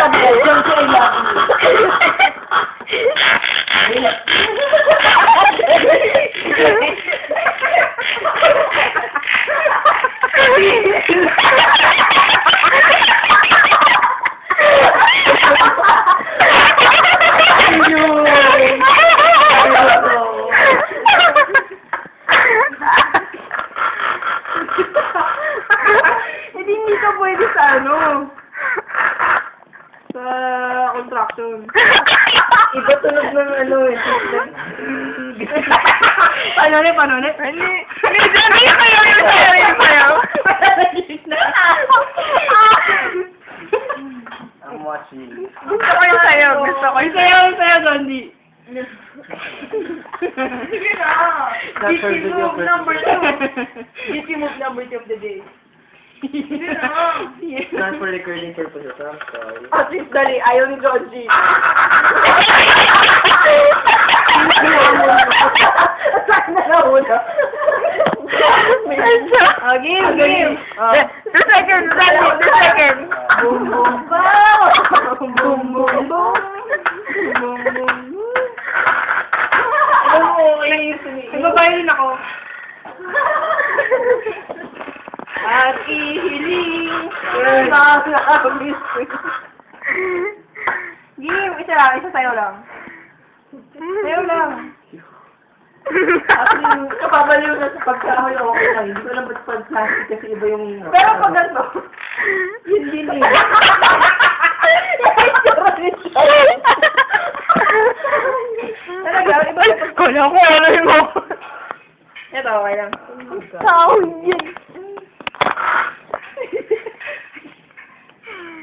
sabi ko, yung kaya. Hindi ka pwede sa ano? Sa contraction. Iba tunog ng ano eh. Paano ulit? Paano ulit? Yung sayaw. Ang mochi. Gusto ko yung sayaw. Gusto ko yung sayaw. Yung sayaw, Dondi. Sige na. That's our video for GT move number 2 of the day. Sige na. Not for recording purposes, I'm sorry. At least, dali, ayaw ni Joji. Saan na nauna? Game. 2 seconds. 2 seconds. Boom, boom, boom. Boom, boom, boom. Boom, boom, boom. Alam mo, nagbabayo rin ako. At ihiling. Game, isa sa'yo lang. Sa'yo lang. At yung kapabaliw na sa pagkahoy, okay lang. Hindi ko lang ba't pag-plastic kasi iba yung... Pero pag ganito, hindi niya. Talaga, iba yung... Kala ko ano yung